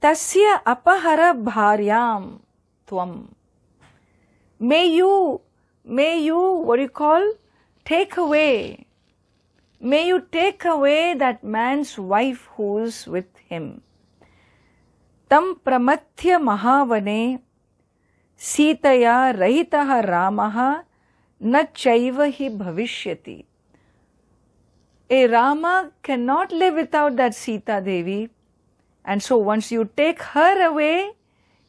Tasya apahara bharyam tvam. May you, what do you call, take away. May you take away that man's wife who's with him. Tam pramatya mahavane Sitaya rahitaha Ramaha na chaivahi bhavishyati. A Rama cannot live without that Sita Devi, and so once you take her away,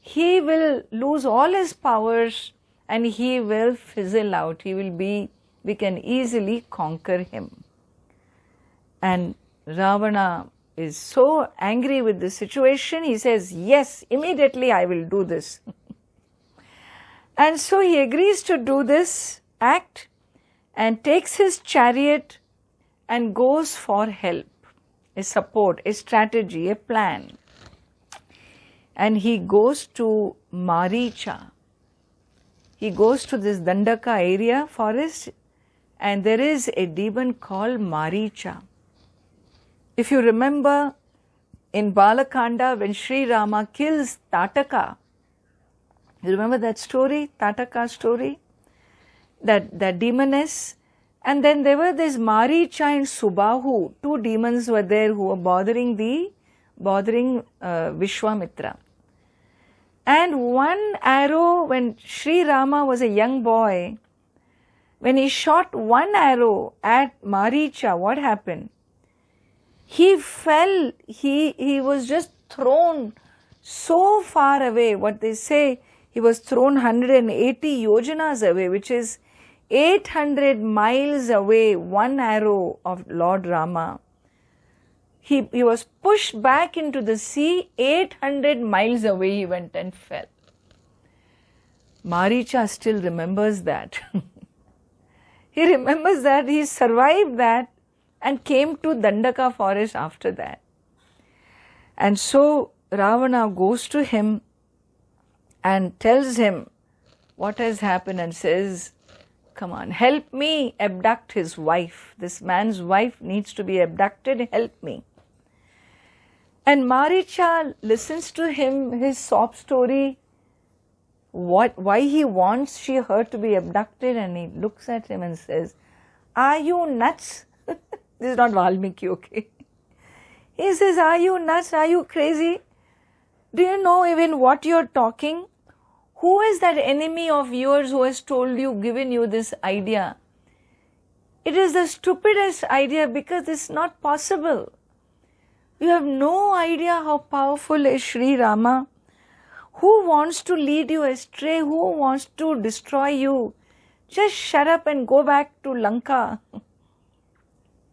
he will lose all his powers and he will fizzle out. We can easily conquer him. And Ravana is so angry with the situation, he says, yes, immediately I will do this. And so he agrees to do this act and takes his chariot and goes for help, a support, a strategy, a plan. And he goes to Maricha. He goes to this Dandaka area, forest, and there is a demon called Maricha. If you remember in Balakanda when Sri Rama kills Tataka, you remember that story, Tataka story? That demoness. And then there were this Maricha and Subahu, two demons were there who were bothering Vishwamitra. And one arrow, when Sri Rama was a young boy, when he shot one arrow at Maricha, what happened? He fell, he was just thrown so far away. What they say, he was thrown 180 yojanas away, which is 800 miles away, one arrow of Lord Rama. He was pushed back into the sea, 800 miles away he went and fell. Maricha still remembers that. He remembers that, he survived that and came to Dandaka forest after that. And so Ravana goes to him and tells him what has happened and says, come on, help me abduct his wife. This man's wife needs to be abducted, help me. And Maricha listens to him, his sob story, why he wants her to be abducted, and he looks at him and says, are you nuts? This is not Valmiki, okay? He says, are you nuts? Are you crazy? Do you know even what you're talking? Who is that enemy of yours who has told you, given you this idea? It is the stupidest idea because it's not possible. You have no idea how powerful is Sri Rama. Who wants to lead you astray? Who wants to destroy you? Just shut up and go back to Lanka.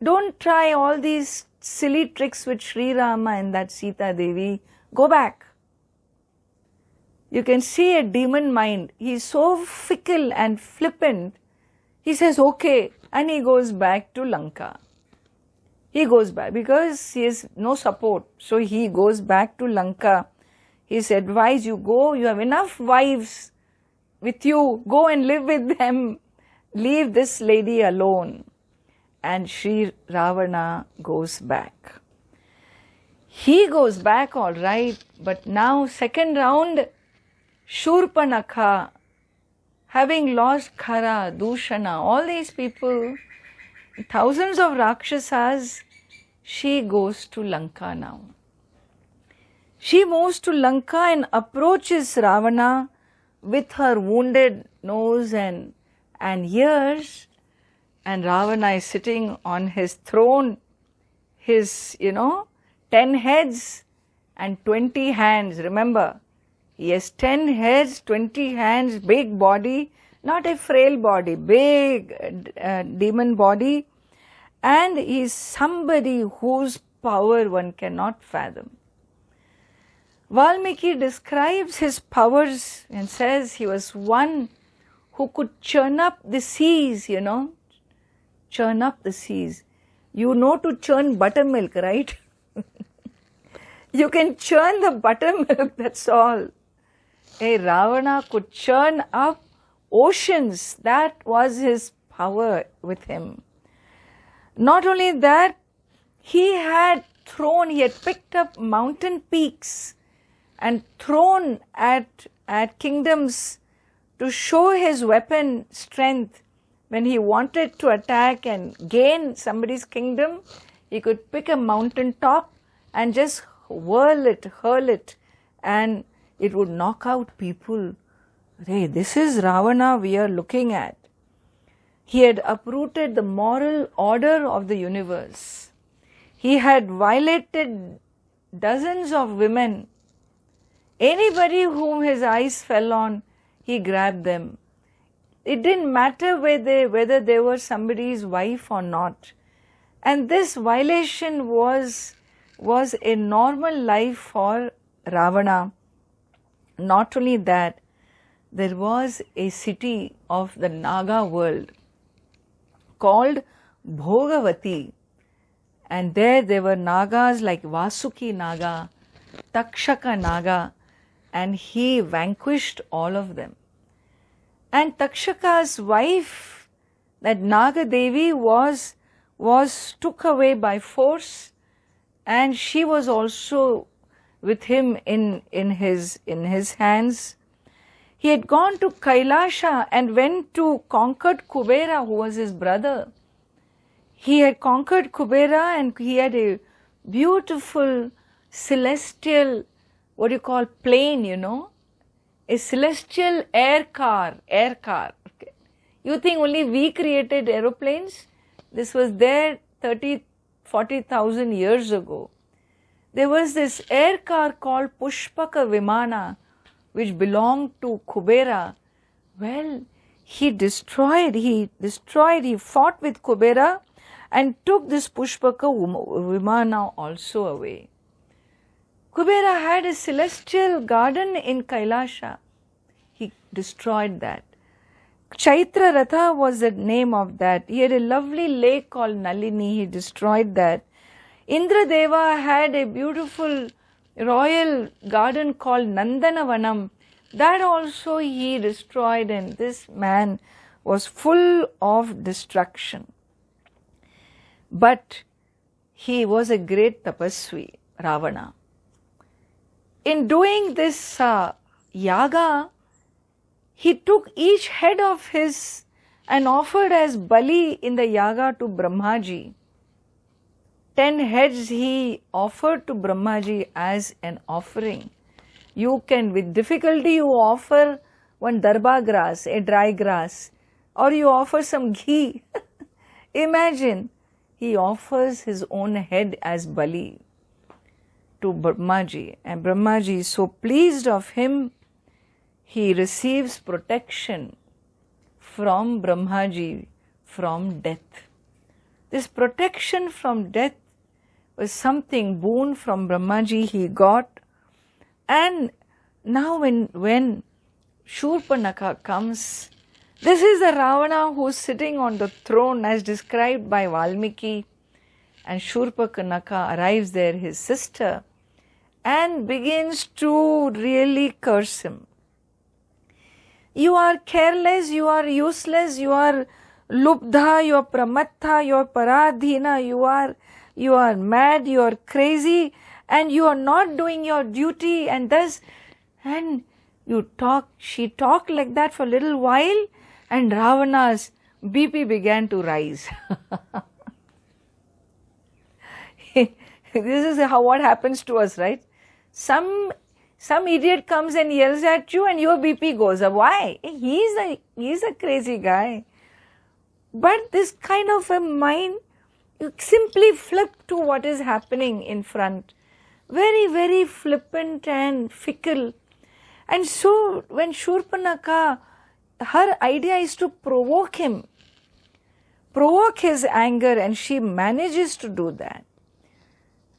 Don't try all these silly tricks with Sri Rama and that Sita Devi. Go back. You can see a demon mind. He's so fickle and flippant. He says, okay, and he goes back to Lanka. He goes back because he has no support. So he goes back to Lanka. He's advised, you go, you have enough wives with you. Go and live with them. Leave this lady alone. And Sri Ravana goes back. He goes back all right, but now second round, Shurpanakha, having lost Khara, Dushana, all these people, thousands of Rakshasas, she goes to Lanka now. She moves to Lanka and approaches Ravana with her wounded nose and ears, and Ravana is sitting on his throne, his, 10 heads and 20 hands. Remember, he has 10 heads, 20 hands, big body, not a frail body, big demon body, and he is somebody whose power one cannot fathom. Valmiki describes his powers and says he was one who could churn up the seas, churn up the seas. You know to churn buttermilk, right? You can churn the buttermilk, that's all. Hey, Ravana could churn up oceans. That was his power with him. Not only that, he had picked up mountain peaks and thrown at kingdoms to show his weapon strength. When he wanted to attack and gain somebody's kingdom, he could pick a mountain top and just hurl it, and it would knock out people. Hey, this is Ravana we are looking at. He had uprooted the moral order of the universe. He had violated dozens of women. Anybody whom his eyes fell on, he grabbed them. It didn't matter whether they were somebody's wife or not. And this violation was a normal life for Ravana. Not only that, there was a city of the Naga world called Bhogavati, and there were Nagas like Vasuki Naga, Takshaka Naga, and he vanquished all of them. And Takshaka's wife, that Naga Devi, was took away by force, and she was also with him in his hands. He had gone to Kailasha and went to conquered Kubera, who was his brother. He had conquered Kubera, and he had a beautiful celestial, what do you call, plane, a celestial air car. Okay. You think only we created aeroplanes? This was there 40,000 years ago. There was this air car called Pushpaka Vimana, which belonged to Kubera. Well, he fought with Kubera and took this Pushpaka Vimana also away. Kubera had a celestial garden in Kailasha. He destroyed that. Chaitra Ratha was the name of that. He had a lovely lake called Nalini. He destroyed that. Indradeva had a beautiful royal garden called Nandanavanam. That also he destroyed, and this man was full of destruction. But he was a great tapasvi, Ravana. In doing this yaga, he took each head of his and offered as bali in the yaga to Brahmaji. 10 heads he offered to Brahmaji as an offering. You can, with difficulty, you offer one darba grass, a dry grass, or you offer some ghee. Imagine, he offers his own head as bali to Brahmaji, and Brahmaji is so pleased of him, he receives protection from Brahmaji from death. This protection from death was something boon from Brahmaji he got. And now when Shurpanakha comes, this is the Ravana who is sitting on the throne as described by Valmiki, and Shurpanakha arrives there, his sister, and begins to really curse him. You are careless, you are useless, you are lubdha, you are pramattha, you are paradhina, you are mad, you are crazy, and you are not doing your duty, and she talked like that for a little while, and Ravana's BP began to rise. This is what happens to us, right? Some idiot comes and yells at you and your BP goes up. Why? He's a crazy guy. But this kind of a mind, you simply flip to what is happening in front. Very, very flippant and fickle. And so when Shurpanakha, her idea is to provoke him, provoke his anger, and she manages to do that.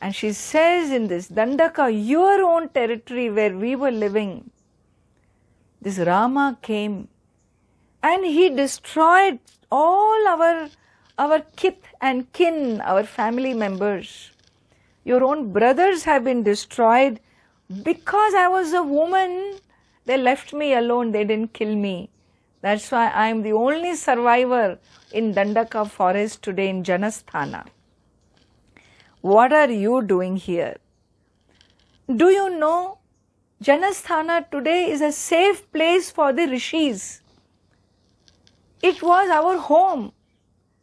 And she says in this, Dandaka, your own territory where we were living, this Rama came and he destroyed all our kith and kin, our family members. Your own brothers have been destroyed because I was a woman. They left me alone, they didn't kill me. That's why I am the only survivor in Dandaka forest today in Janasthana. What are you doing here? Do you know Janasthana today is a safe place for the rishis. It was our home.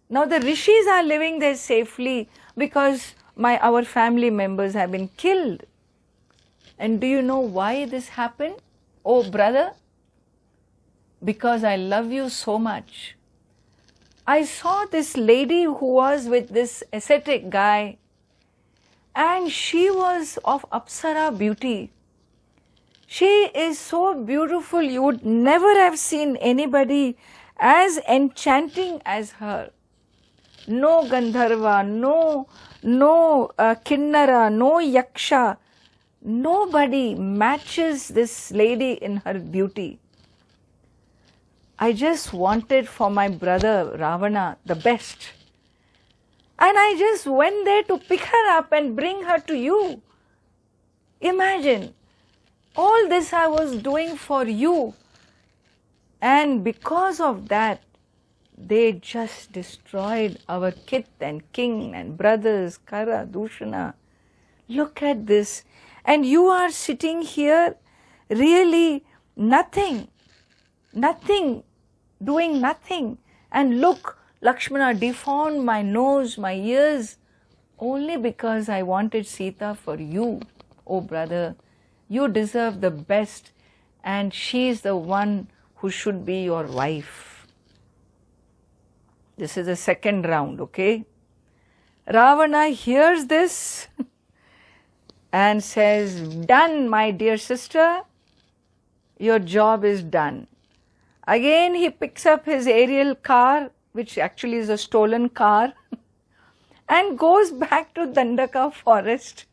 Now the rishis are living there safely because our family members have been killed. And do you know why this happened? Oh brother, because I love you so much. I saw this lady who was with this ascetic guy, and she was of Apsara beauty. She is so beautiful, you would never have seen anybody as enchanting as her. No Gandharva, no Kinnara, no Yaksha. Nobody matches this lady in her beauty. I just wanted for my brother Ravana the best. And I just went there to pick her up and bring her to you. Imagine, all this I was doing for you. And because of that, they just destroyed our kith and king and brothers, Kara, Dushana. Look at this. And you are sitting here, really nothing, doing nothing. And look, Lakshmana deformed my nose, my ears, only because I wanted Sita for you. Oh brother, you deserve the best, and she is the one who should be your wife. This is the second round, okay? Ravana hears this and says, done, my dear sister, your job is done. Again he picks up his aerial car, which actually is a stolen car, and goes back to Dandaka forest.